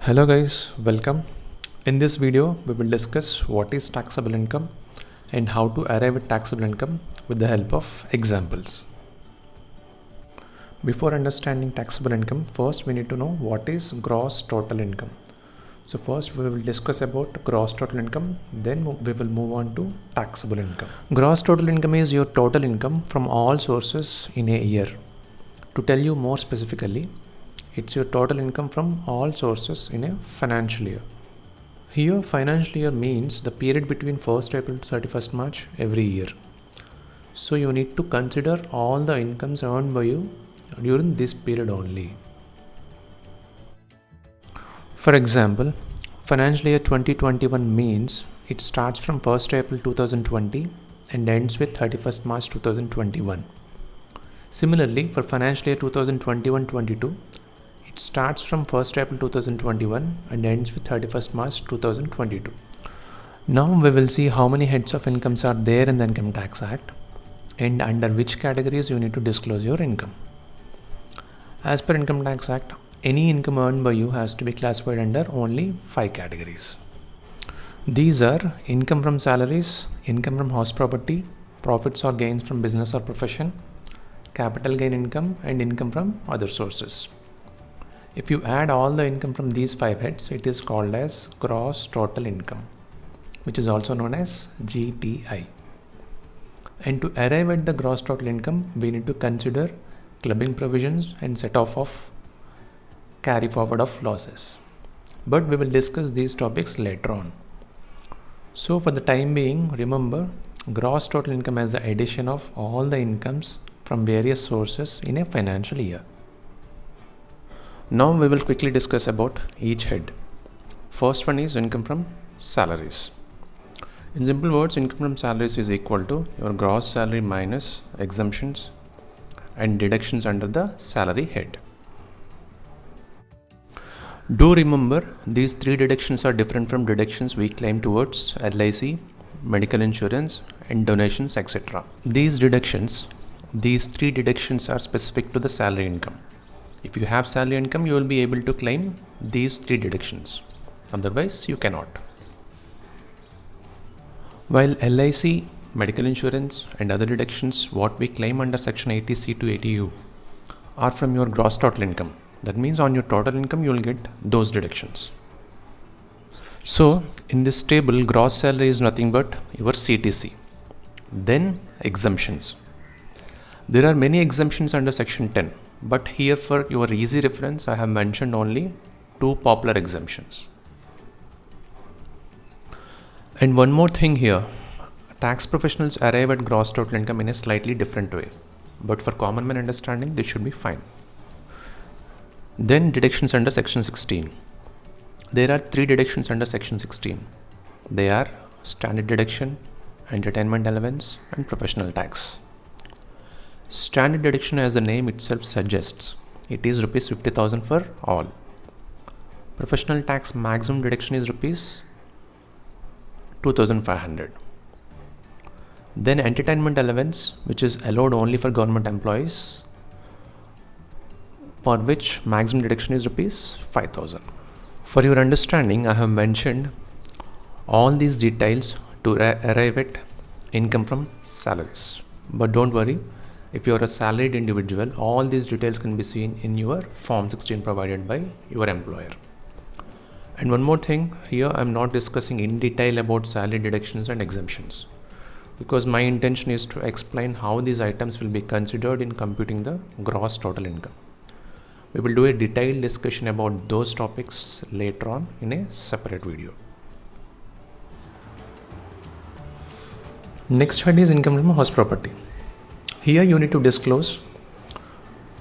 Hello guys, welcome. In this video, we will discuss what is taxable income and how to arrive at taxable income with the help of examples. Before understanding taxable income, first we need to know what is gross total income. So first we will discuss about gross total income, then we will move on to taxable income. Gross total income is your total income from all sources in a year. To tell you more specifically, it's your total income from all sources in a financial year. Here, financial year means the period between 1st April to 31st March every year. So you need to consider all the incomes earned by you during this period only. For example, financial year 2021 means it starts from 1st April 2020 and ends with 31st March 2021. Similarly, for financial year 2021-22, it starts from 1st April 2021 and ends with 31st March 2022. Now we will see how many heads of incomes are there in the Income Tax Act and under which categories you need to disclose your income. As per Income Tax Act, any income earned by you has to be classified under only 5 categories. These are income from salaries, income from house property, profits or gains from business or profession, capital gain income, and income from other sources. If you add all the income from these 5 heads, it is called as gross total income, which is also known as GTI. And to arrive at the gross total income, we need to consider clubbing provisions and set off of carry forward of losses. But we will discuss these topics later on. So for the time being, remember gross total income as the addition of all the incomes from various sources in a financial year. Now we will quickly discuss about each head. First one is income from salaries. In simple words, income from salaries is equal to your gross salary minus exemptions and deductions under the salary head. Do remember, these 3 deductions are different from deductions we claim towards LIC, medical insurance and donations, etc. These 3 deductions are specific to the salary income. If you have salary income, you will be able to claim these 3 deductions. Otherwise, you cannot. While LIC, medical insurance and other deductions what we claim under section 80C to 80U are from your gross total income. That means on your total income, you will get those deductions. So, in this table, gross salary is nothing but your CTC. Then, exemptions. There are many exemptions under section 10. But here for your easy reference, I have mentioned only 2 popular exemptions. And one more thing here, tax professionals arrive at gross total income in a slightly different way. But for common man understanding, this should be fine. Then deductions under section 16. There are 3 deductions under section 16. They are standard deduction, entertainment allowance and professional tax. Standard deduction, as the name itself suggests, it is rupees 50,000 for all. Professional tax maximum deduction is rupees 2,500. Then entertainment allowance, which is allowed only for government employees, for which maximum deduction is rupees 5,000. For your understanding, I have mentioned all these details to arrive at income from salaries. But don't worry, if you are a salaried individual, all these details can be seen in your Form 16 provided by your employer. And one more thing, here I am not discussing in detail about salary deductions and exemptions, because my intention is to explain how these items will be considered in computing the gross total income. We will do a detailed discussion about those topics later on in a separate video. Next head is income from house property. Here you need to disclose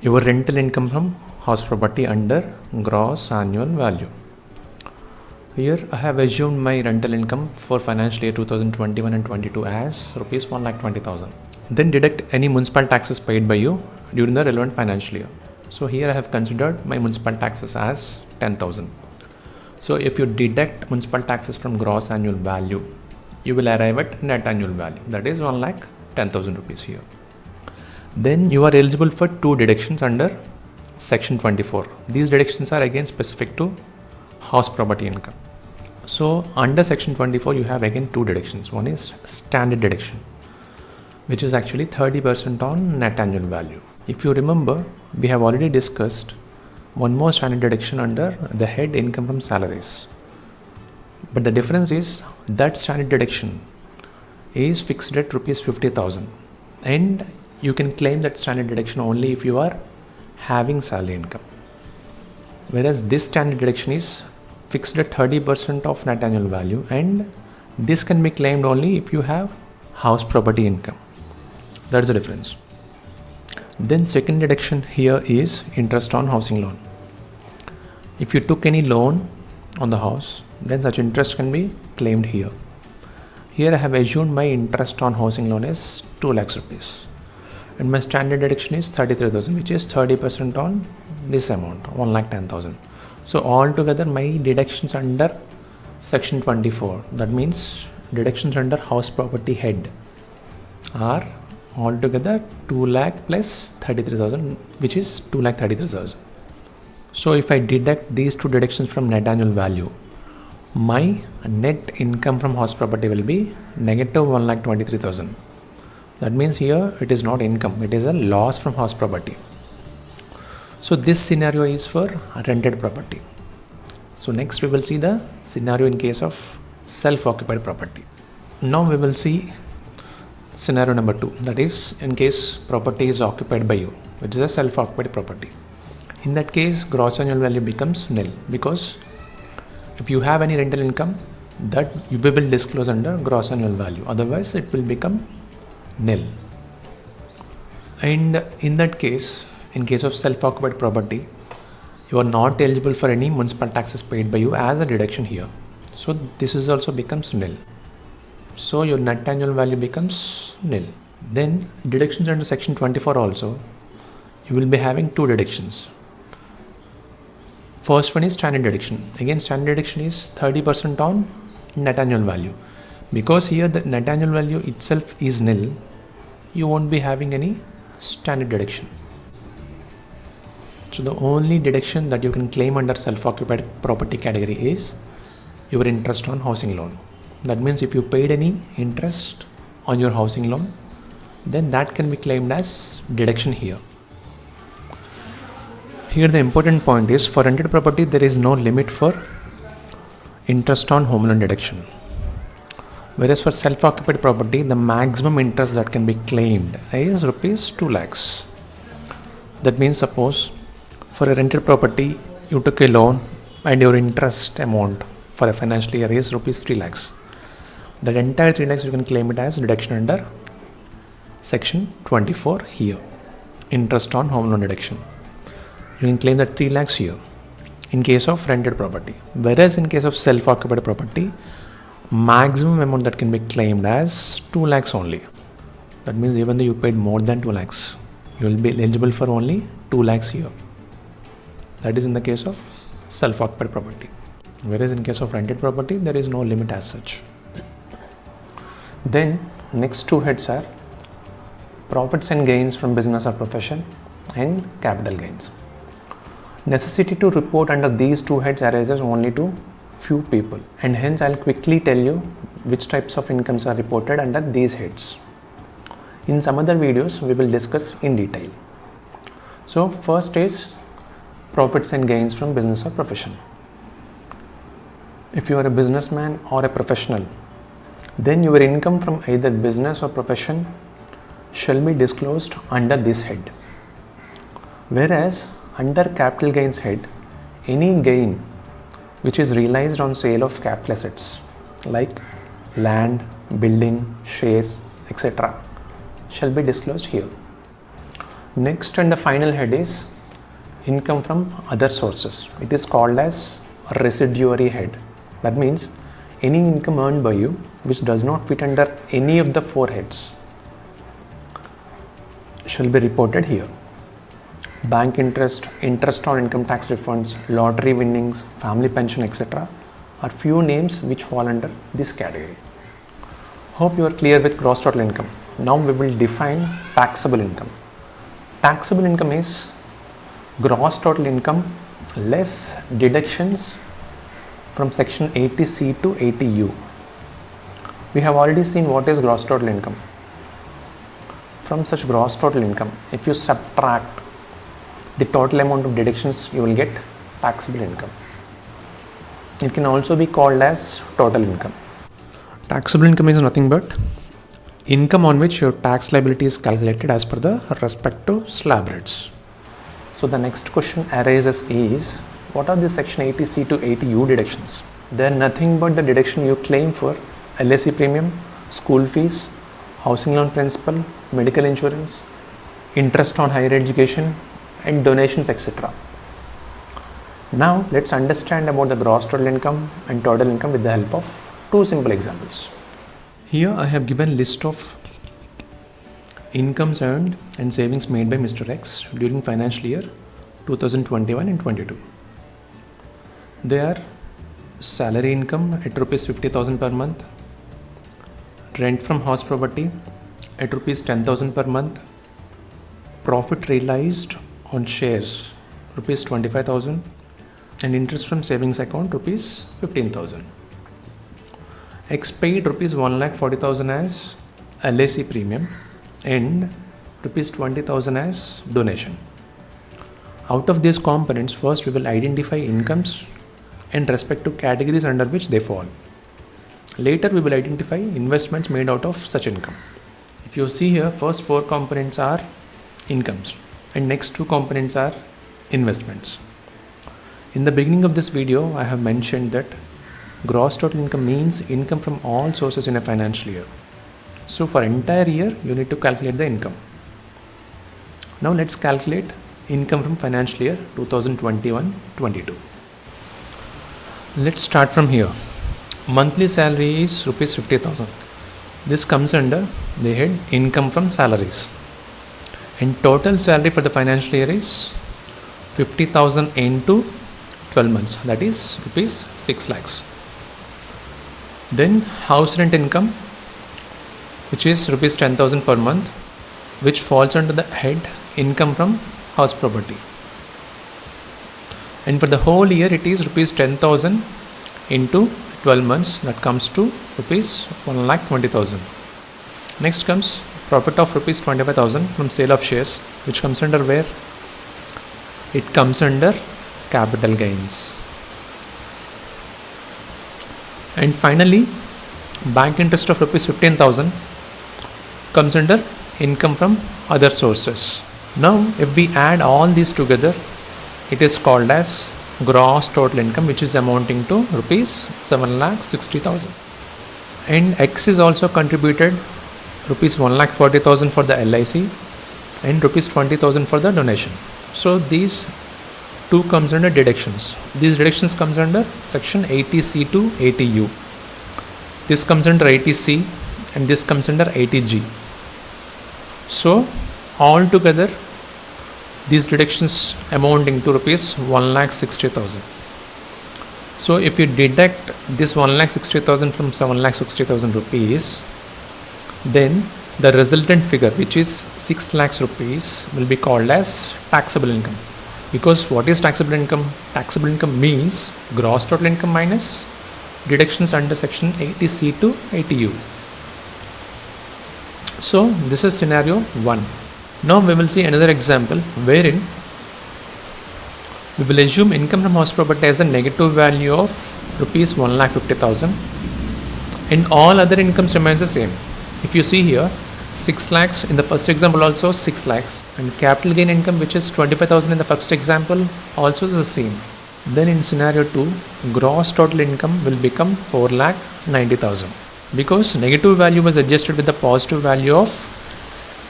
your rental income from house property under gross annual value. Here I have assumed my rental income for financial year 2021 and 22 as rupees 1,20,000. Then deduct any municipal taxes paid by you during the relevant financial year. So here I have considered my municipal taxes as 10,000. So if you deduct municipal taxes from gross annual value, you will arrive at net annual value, that is 1,10,000 rupees here. Then you are eligible for 2 deductions under section 24. These deductions are again specific to house property income. So under section 24 you have again two deductions. One is standard deduction, which is actually 30% on net annual value. If you remember, we have already discussed one more standard deduction under the head income from salaries. But the difference is that standard deduction is fixed at rupees 50,000, and you can claim that standard deduction only if you are having salary income. Whereas this standard deduction is fixed at 30% of net annual value, and this can be claimed only if you have house property income. That is the difference. Then second deduction here is interest on housing loan. If you took any loan on the house, then such interest can be claimed here. Here I have assumed my interest on housing loan is 2 lakhs rupees, and my standard deduction is 33,000, which is 30% on this amount, 1,10,000. So altogether my deductions under section 24, that means deductions under house property head, are altogether 2 lakh plus 33,000, which is 2,33,000. So if I deduct these two deductions from net annual value, my net income from house property will be negative 1,23,000. That means here it is not income, it is a loss from house property. So this scenario is for rented property. So next we will see the scenario in case of self-occupied property. Now we will see scenario number 2, that is in case property is occupied by you, which is a self-occupied property. In that case, gross annual value becomes nil, because if you have any rental income, that you will disclose under gross annual value, otherwise it will become nil. And in that case, in case of self-occupied property, you are not eligible for any municipal taxes paid by you as a deduction here. So this is also becomes nil. So your net annual value becomes nil. Then deductions under section 24 also, you will be having two deductions. First one is standard deduction. Again, standard deduction is 30% on net annual value. Because here the net annual value itself is nil, you won't be having any standard deduction. So the only deduction that you can claim under self-occupied property category is your interest on housing loan. That means if you paid any interest on your housing loan, then that can be claimed as deduction here. Here the important point is, for rented property there is no limit for interest on home loan deduction. Whereas for self-occupied property, the maximum interest that can be claimed is rupees 2 lakhs. That means suppose for a rented property you took a loan and your interest amount for a financial year is rupees 3 lakhs. That entire 3 lakhs you can claim it as deduction under section 24 here, interest on home loan deduction. You can claim that 3 lakhs here in case of rented property. Whereas in case of self-occupied property, maximum amount that can be claimed as 2 lakhs only. That means even though you paid more than 2 lakhs, you will be eligible for only 2 lakhs here. That is in the case of self-occupied property. Whereas in case of rented property, there is no limit as such. Then next two heads are profits and gains from business or profession and capital gains. Necessity to report under these two heads arises only to few people, and hence I'll quickly tell you which types of incomes are reported under these heads. In some other videos we will discuss in detail. So first is profits and gains from business or profession. If you are a businessman or a professional, then your income from either business or profession shall be disclosed under this head. Whereas under capital gains head, any gain which is realized on sale of capital assets like land, building, shares, etc. shall be disclosed here. Next and the final head is income from other sources. It is called as a residuary head. That means any income earned by you which does not fit under any of the four heads shall be reported here. Bank interest, interest on income tax refunds, lottery winnings, family pension, etc. are few names which fall under this category. Hope you are clear with gross total income. Now we will define taxable income. Taxable income is gross total income less deductions from section 80C to 80U. We have already seen what is gross total income. From such gross total income, if you subtract the total amount of deductions, you will get taxable income. It can also be called as total income. Taxable income is nothing but income on which your tax liability is calculated as per the respective slab rates. So the next question arises is, what are the section 80C to 80U deductions? They are nothing but the deduction you claim for LIC premium, school fees, housing loan principal, medical insurance, interest on higher education and donations, etc. Now let's understand about the gross total income and total income with the help of two simple examples. Here I have given list of incomes earned and savings made by Mr. X during financial year 2021 and 22. They are salary income at rupees 50,000 per month, rent from house property at rupees 10,000 per month, profit realized on shares rupees 25,000 and interest from savings account rupees 15,000. X paid rupees 1,40,000 as LIC premium and rupees 20,000 as donation. Out of these components, first we will identify incomes and respective categories under which they fall. Later we will identify investments made out of such income. If you see here, first four components are incomes and next two components are investments. In the beginning of this video, I have mentioned that gross total income means income from all sources in a financial year. So for entire year, you need to calculate the income. Now let's calculate income from financial year 2021-22. Let's start from here. Monthly salary is rupees 50,000. This comes under the head income from salaries. And total salary for the financial year is 50,000 into 12 months, that is rupees 6 lakhs. Then house rent income, which is rupees 10,000 per month, which falls under the head income from house property. And for the whole year it is rupees 10,000 into 12 months, that comes to rupees 1,20,000. Next comes profit of rupees 25,000 from sale of shares, which comes under where? It comes under capital gains. And finally, bank interest of rupees 15,000 comes under income from other sources. Now, if we add all these together, it is called as gross total income, which is amounting to rupees 7,60,000. And X is also contributed rupees 1,40,000 for the LIC and rupees 20,000 for the donation. So these two comes under deductions. These deductions comes under section 80C to 80U. This comes under 80C and this comes under 80G. So all together these deductions amounting to rupees 1,60,000. So if you deduct this 1,60,000 from 7,60,000 rupees, then the resultant figure, which is 6 lakhs rupees, will be called as taxable income. Because what is taxable income? Taxable income means gross total income minus deductions under section 80C to 80U. So this is scenario 1. Now we will see another example wherein we will assume income from house property as a negative value of rupees 1,50,000 and all other incomes remains the same. If you see here, 6 lakhs in the first example, also 6 lakhs, and capital gain income, which is 25,000 in the first example, also is the same. Then in scenario 2, gross total income will become 4,90,000 because negative value was adjusted with the positive value of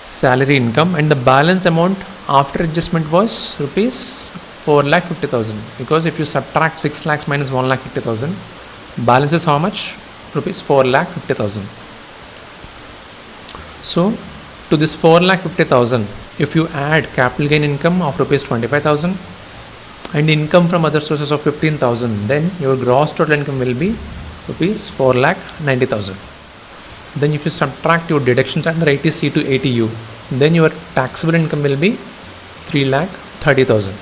salary income and the balance amount after adjustment was rupees 4,50,000, because if you subtract 6 lakhs minus 1,50,000, balance is how much? Rupees 4,50,000. So to this 4,50,000, if you add capital gain income of rupees 25,000 and income from other sources of 15,000, then your gross total income will be rupees 4,90,000. Then if you subtract your deductions under 80C to 80U, then your taxable income will be 3,30,000.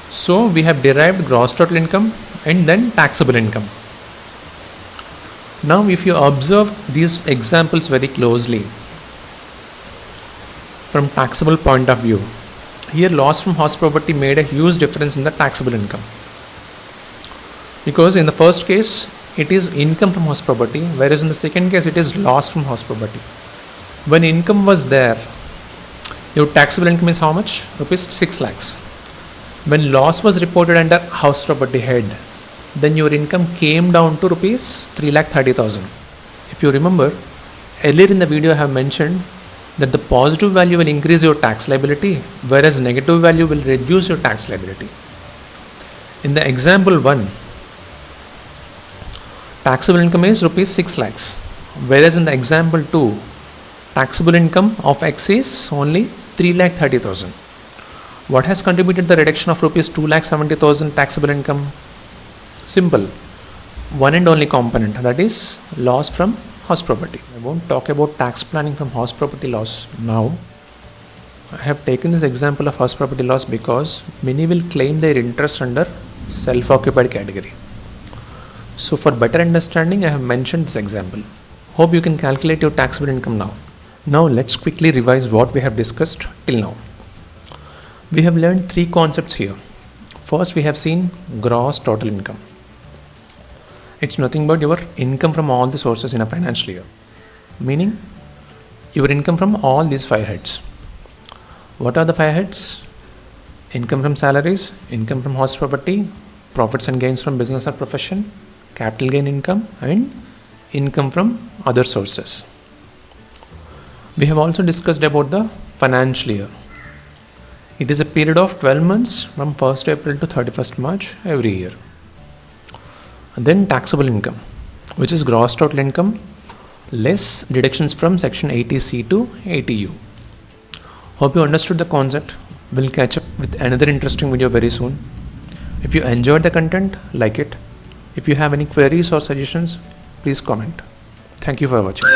So we have derived gross total income and then taxable income. Now if you observe these examples very closely from taxable point of view, here loss from horse property made a huge difference in the taxable income, because in the first case it is income from horse property, whereas in the second case it is loss from horse property. When income was there, your taxable income is how much? Rupees 6 lakhs. When loss was reported under house property head, then your income came down to rupees 3,30,000. If you remember, earlier in the video I have mentioned that the positive value will increase your tax liability, whereas negative value will reduce your tax liability. In the example 1, taxable income is rupees 6 lakhs, whereas in the example 2, taxable income of X is only 3,30,000. What has contributed the reduction of rupees 2,70,000 taxable income? Simple, one and only component, that is loss from house property. I won't talk about tax planning from house property loss now. I have taken this example of house property loss because many will claim their interest under self-occupied category. So for better understanding, I have mentioned this example. Hope you can calculate your taxable income now. Now let's quickly revise what we have discussed till now. We have learned 3 concepts here. First, we have seen gross total income. It's nothing but your income from all the sources in a financial year, meaning your income from all these 5 heads. What are the 5 heads? Income from salaries, income from horse property, profits and gains from business or profession, capital gain income, and income from other sources. We have also discussed about the financial year. It is a period of 12 months from 1st April to 31st March every year. And then taxable income, which is gross total income less deductions from section 80C to 80U. Hope you understood the concept. We'll catch up with another interesting video very soon. If you enjoyed the content, like it. If you have any queries or suggestions, please comment. Thank you for watching.